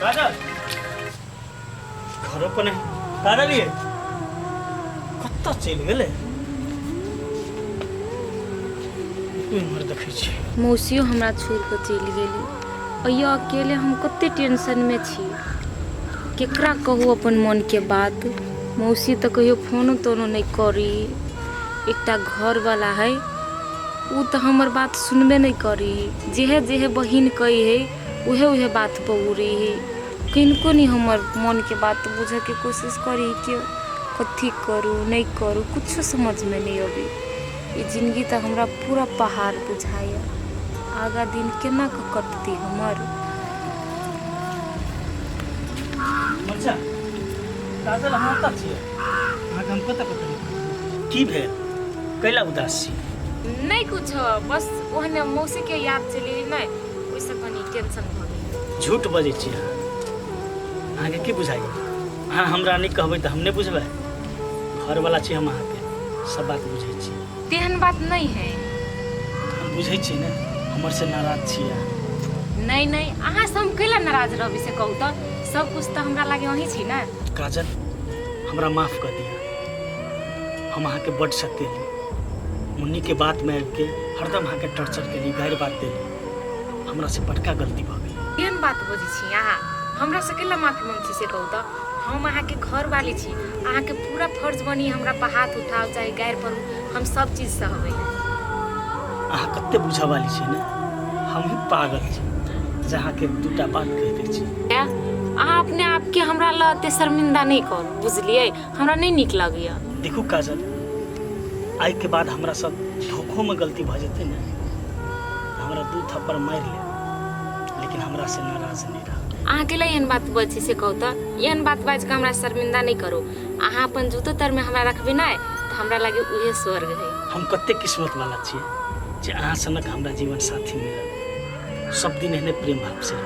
काजल घर पर नहीं काजल ये कत्ता चल गेले उमर देखै छी मौसियो हमरा छोड़ के चल गेली अयो अकेले हम कते टेंशन में छी केकरा कहू अपन मन के बात मौसी तो कहियो फोन तोनो नहीं करी एकटा घर वाला है उ तो हमर बात सुनबे नहीं करी जेहे जेहे बहिन कही है उहे उहे बात पर उड़ी है किनको नहीं हमर मन के बात बुझे के कोशिश करी कि कथी करूँ नहीं करूँ कुछ समझ में नहीं अभी ये जिंदगी तो हमरा पूरा पहाड़ बुझाया आगा दिन केना कटती हमर अच्छा काजल हम त छियै अहाँ हम पता की भेल कैला उदास छी नहीं कुछ बस ओहने मौसी के याद चली नहीं ओइसे कनी टेंशन भ गेल झूठ बजै छी अहाँ के की बुझाइए अहाँ हमरा नहीं कहबै त हम नहीं बुझबै घर वाला छी हम अहाँ के सब बात बुझै छी तेहन बात नहीं है हम बुझै छी ने हमर से नाराज छी नहीं नहीं अहाँ से हम कैला नाराज रहबी से कहू त सब कुछ तो हमरा लागे वही छी ना काजल हमरा माफ कर दिया हम अहाँ के बड़ सतेली मुन्नी के बात में आबि के हरदम अहाँ के टॉर्चर केली गारि बात देली हमरा से बड़का गलती भ गेल केहन बात बजै छी अहाँ हमरा से कैला माफी मांग छी से कहू त हम अहाँ के घर वाली छी अहाँ के पूरा फर्ज बनी हमरा पर हाथ उठाओ चाहे गारि पर हम सब चीज सहबै अहाँ कते बुझा वाली छी ने हम ही पागल छी जहाँ के दूटा बात कह दै छी अहाँ अपने आप के हमरा लते शर्मिंदा नहीं करू बुझलिए हमरा नहीं नीक लगैया देखू काजल आई के बाद हमरा सब धोखो में गलती भ जेते ने हमरा दू थप्पड़ मार ले लेकिन हमरा से नाराज नहीं रह अहाँ के लिए एहन बात बजै से कहू त एहन बात बाज के हमरा शर्मिंदा नहीं करू अहाँ अपन जूतो तर में हमरा रखबे ना त हमरा लागे उहे स्वर्ग है हम कते किस्मत वाला छी जे अहाँ सनक हमरा जीवन साथी मिलल सब दिन एहने प्रेम भाव से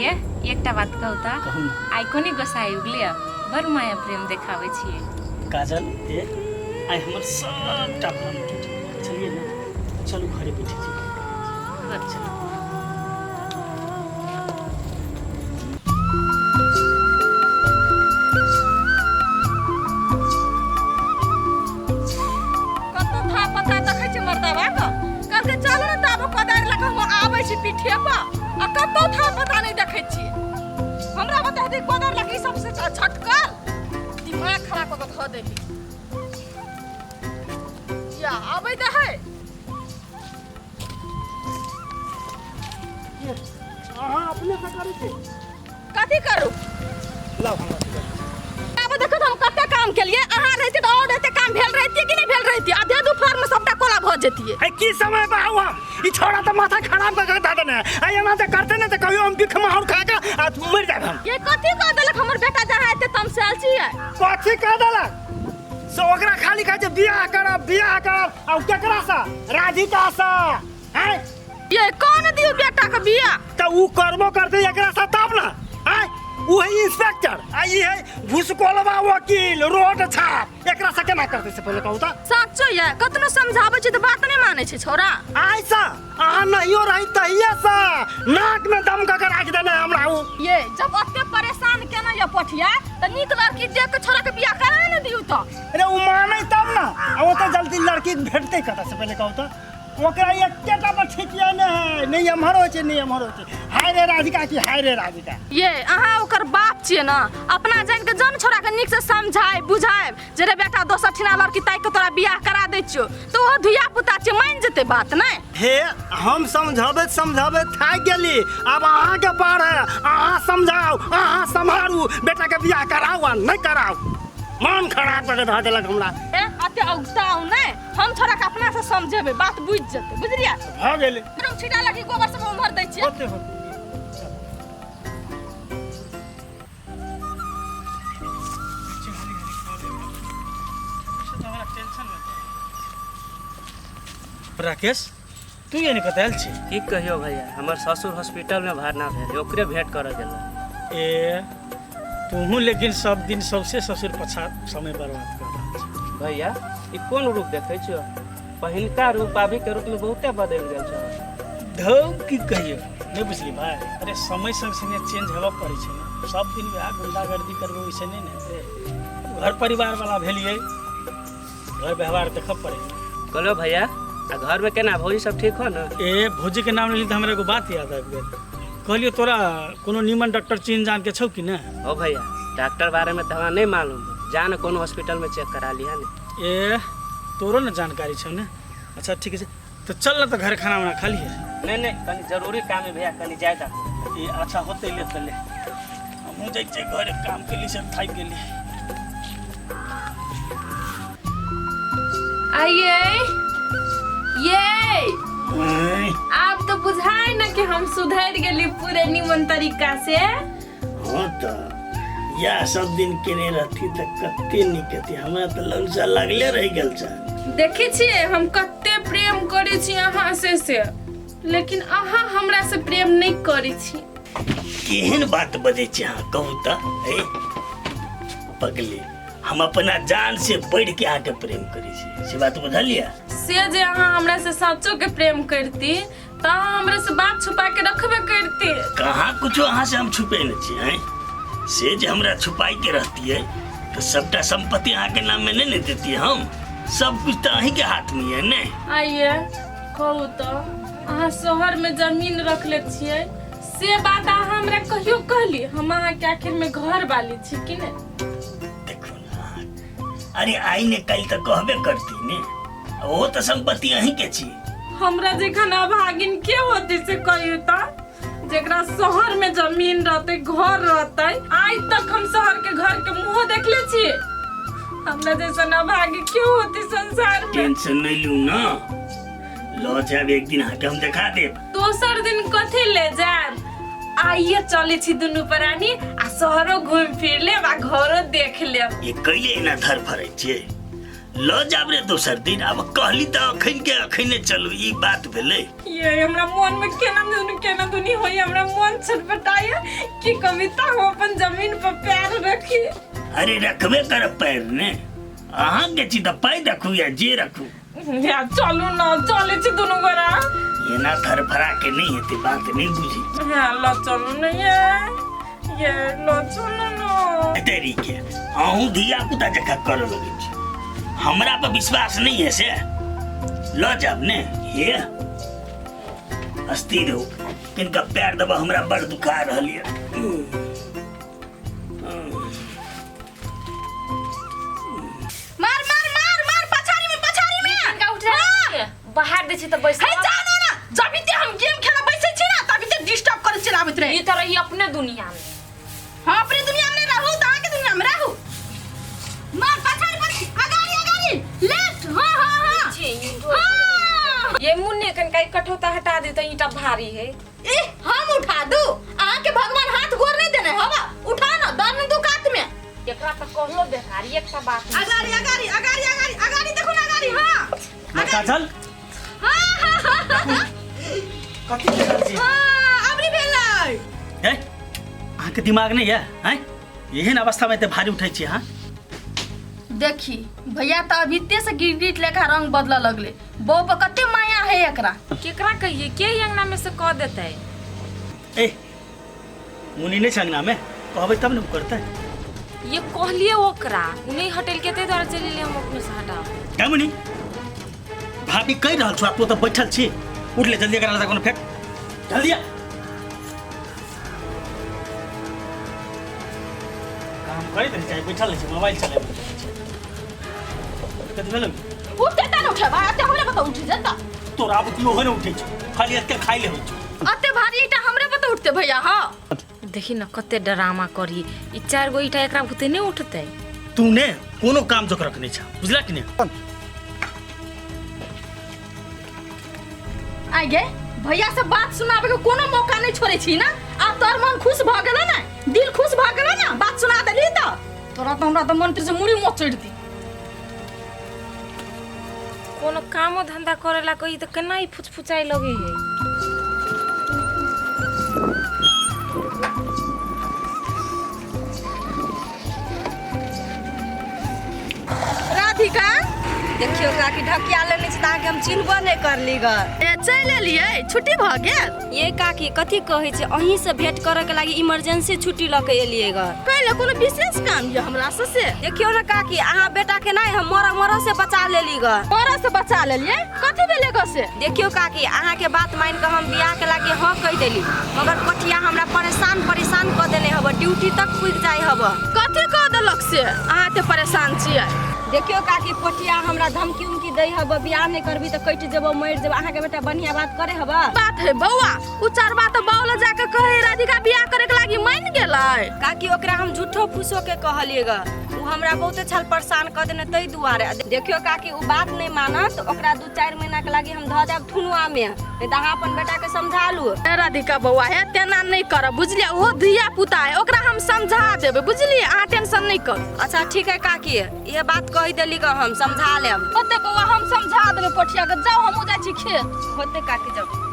ये एकटा बात कहू त कहू ना आई कोनी गोसाई उगले बड़ माया प्रेम देखावे छिए काजल ए आई हमर सबटा भ्रम टूट गेल चलिए ना चलू घरे बैठे छी अच्छा पीठे पर आ कतो था पता नहीं देखे छी हमरा बता दे कोदर लगी सबसे छटकल दिमाग खराब क ध देली या आबै त है ये अहाँ अपने से करै छी कथी करू लाओ हमरा अब देखो हम कते काम के लिए अहाँ रहते त और रहते काम भेल रहती कि नहीं भेल रहती आधे दोपहर में सबटा कोला भ जेतिए है की समय बा हुआ ई छोड़ा त माथा खराब कर दा देने आई एना त करते न त कहियो हम बिख मार खा के आ मर जाब हम ये कथी कह देलक हमर बेटा जहाँ एते तमसाल छी कथी कह देलक सो ओकरा खाली कह जे बियाह करब आ केकरा सा राधिका सा हैं ये कौन दियो बेटा के बियाह त ऊ करबो करते एकरा सा तब ना हैं ऊ है इंस्पेक्टर आ ई है घुसकोलवा वकील रोड छाप एकरा से केना करते से पहले कहू त सच्चो ये कतनो समझाबै छी त बात नहीं माने छै छोरा आइसा अहाँ नहियो रही तहिया सा नाक में दम का राख देने हमरा ऊ ये जब अत्ते परेशान केना ये पठिया त नीक लड़की देख के छोरा के बियाह करा न दियौ त अरे ऊ माने तब ना आ वो तो जल्दी लड़की भेटते कता से पहले कहू त ओकरा एकटा पर ठिकिया नहीं हमरो छै नहीं हमरो छै हाय रे राधिका की हाय रे राधिका ये अहाँ ओकर बाप छिए ना अपना जान के जन छोरा के नीक से समझाए बुझाए जे रे बेटा दोसर ठिना लड़की ताइ के तोरा बियाह करा दै छियो तो ओ धिया पुता छै मान जेते बात नहीं हे हम समझाबे थाक गेली अब अहाँ के पार है अहाँ समझाओ अहाँ संभारू बेटा के बियाह कराओ आ नहीं कराओ मन खराब कर ध देलक हमरा ए अते औगताऊ नहीं हम छोरा के अपना से समझेबे बात बुझ जेते बुझलिया भ गेलै हम छिटा लगी गोबर से उमर दै छियै होते हो राकेश तू ये नहीं कतल छी की कहियो भैया हमर ससुर हॉस्पिटल में भरना भेल ओकरे भेंट करे गेल ए तू लेकिन सब दिन सबसे ससुर पछा समय बर्बाद कर रहा छी भैया ई कोन रूप देखे छियो पहिलका रूप अभी के रूप में बहुते बदल गेल छ धौ की कहियो नहीं बुझली भाई। अरे समय संगे चेंज हेबऽ पड़ै छै ने। सब दिन वएह गुंडागर्दी करबै वैसे नहीं ने हेतै। घर परिवार वाला भेलिए, घर व्यवहार देखऽ पड़े। कहलो भैया आ घर में केना भौजी सब ठीक हो ना? ए भौजी के नाम लेली तो हमरा एगो बात याद आबि गेल। कहलियो तोरा कोनो नीमन डॉक्टर चिन्ह जान के छौ कि ना? ओ भैया डॉक्टर बारे में तो हमरा नहीं मालूम, जान कोनो हॉस्पिटल में चेक करा लिया ने। ए तोरो ना जानकारी छौ ना? अच्छा ठीक है, तो चल ना तो घर खाना वाना खा लिए। नहीं कनी जरूरी काम है भैया, कनी जाएगा। ये अच्छा होते ले तो ले, हम जाई छै घर काम के लिए, सब थाक गेली। आइए ये आप तो बुझाए ना कि हम सुधर गेली पूरे निमन तरीका से। हाँ तो या सब दिन केने रहती तो कते निकती, हमरा तो ललचा लागले रह गेल छ। देखी छिए हम कते प्रेम करे छी अहाँ से लेकिन अहाँ हमरा से प्रेम नहीं करे छी। केहन बात बजे छी अहाँ कहू त? ए पगली, हम अपना जान से बढ़ के आके प्रेम करी छी, से बात बुझलिया? से जे अहाँ हमरा से सच्चो के प्रेम करती त हमरा से बात छुपा के रखबे करती। कहाँ कुछो अहाँ से हम छुपे न छी हैं? से जे हमरा छुपाई के रहती है तो सबटा संपत्ति अहाँ के नाम में नहीं न देती हम? सब कुछ तो अहीं के हाथ में है ने। आइए कहू तो अहाँ शहर में जमीन रख ले छिए, से बात अहाँ हमरा कहियो कहली? हम अहाँ के आखिर में घर वाली छी कि ने? देखो ना, अरे आई ने कल तक कहबे करती ने, वो तो संपत्ति अहीं के छी। हमरा जेखन अभागिन के होती से कहियो त, जेकरा शहर में जमीन रहते, घर रहते, आज तक हम शहर के घर के मुंह देखले छी। हमरा जैसा अभागी क्यों होती संसार में? टेंशन नहीं लू ना, लो जाब एक दिन हाथ हम दिखा देब। दोसर दिन कथी ले जाब? आइए चले छी दुनू प्राणी आ शहरो घूम फिर लेब आ घरो देख लेब। ये कइले ना धर फरै छियै, लो जाब रे दोसर दिन। अब कहली तो अखन के अखने चलू, ई बात भेलै। ये हमरा मन में केना दुनी होई, हमरा मन छटपटाया कि कविता हो अपन जमीन पर पैर रखी। अरे रखबे कर पैर ने, अहाँ के छी त पैर रखू या जे रखू। या चलू ना, चले छी दुनू गोरा। ये ना थरफरा के नहीं हेते, बात नहीं बुझी। हाँ लो चलू ना, ये लो चलू ना। तेरी के अहूँ धिया पुता जका कर लगे छी, हमरा पर विश्वास नहीं है से? लो जाब ने, ये अस्थिर हो, किनका पैर दबा हमरा बड़ दुखा रहल है। बाहर दे छी त बैस। हे जानो ना, जब ते हम गेम खेला बैसे छी ना, तभी ते डिस्टर्ब करे चलाबत रहे। ई त रही अपने दुनिया में। हां अपने दुनिया में रहू, त के दुनिया में रहू। मार पछाड़ी अगाड़ी लेफ्ट। हां ये मुन्ने कन का कठौता हटा दे त ईटा भारी है। ए हम उठा दू, आ के भगवान हाथ गोर नहीं देने हवा। उठा ना, दर्द दुकात में एकरा त कहलो बेकारी एकटा बात। अगाड़ी देखो ना, अगाड़ी। हां काजल कथी कर छी? अबरी भेलै ए अहाँ के दिमाग नहीं है हैं? एहन अवस्था में ते भारी उठै छी हां? देखी भैया त अभी ते से गिरगिट लेखा रंग बदला लगले। बहू पर कते माया है एकरा। केकरा कहिए, के अंगना में से कह देते? ए मुनी नहीं संगना में कहबै तब न करते। ये कहलिए ओकरा, उन्हें हटेल के ते दर चली ले, हम अपने से हटाओ। क्या मुनी भाभी कह रहल छु, आप तो बैठल छी, उठ ले जल्दी, एकरा कोनो फेंक जल्दी। काम करैत रही, बैठल रही, मोबाइल चलाबैत रही छी। कथी भेलै? उठते त न उठे भाई, अते हमरे बता उठी जता। तोरा बुती ओहने उठै छ, खाली अते खाइ ले होइ छ। अते भारी ईटा हमरे बता उठते भैया। हां देखी न कते ड्रामा करी, ई 4 गो ईटा एकरा भूते नहीं उठते। तूने कोनो काम जोक रखने छ, बुझला कि नहीं? आगे भैया से बात सुनाबे के कोनो मौका नहीं छोड़े छी ना। अब तोर मन खुश भ गेल ना, दिल खुश भ गेल ना, बात सुना देली त तोरा त हमरा त मन से मुड़ी मत चढ़ती। कोनो कामो धंधा करेला कही तो केना ही फुचफुचाई लगे है। राधिका देखियो काकी ढकिया लेने छी ताकि हम चिन्हबो नहीं करली ग। चल एलिए छुट्टी भ गेल। ये काकी कथी कहै छै अहीं से भेंट करे के लागि इमरजेंसी छुट्टी ल के एलिए ग। पहले कोनो विशेष काम ये हमरा से देखियो ना काकी अहाँ बेटा के नहीं हम मर से बचा लेली ग। मोरा से बचा लेलिए कथी भेले ग से? देखियो काकी अहाँ के बात मान के हम बियाह के लागि हाँ कह देली मगर पटिया हमरा परेशान क देने हब ड्यूटी तक पुग जाय हब। कथी कह देलक से अहाँ ते परेशान छियै? देखियो काकी पटिया हमरा धमकी उमकी दै हब बियाह नहीं करबी त कटि जेबो मर जेबो। अहाँ के बेटा बढ़िया बात करे हब। बात है बौआ उ चार बात बाउला जाके कहे राधिका बियाह करे के लागि मान गेलै। काकी ओकरा हम झूठो फूसो के कहलिए ग। उ हमरा बहुत छल परेशान क देने तै दुआरे। देखियो काकी उ बात नहीं मानत ओकरा 2-4 महीना के लागि हम ध देब ठुनुआ में नहीं त अहाँ अपन बेटा के समझा लू। राधिका बौआ है तेना नहीं कर बुझलिए वो धिया पुता है ओकरा हम समझा देबे बुझलिए अहाँ टेंशन नहीं कर। अच्छा ठीक है काकी ये बात कह देली ग हम समझा लेब। ओते बौआ हम समझा देबे पठिया के जाओ हम जाय छी खेत। होते काकी जाओ।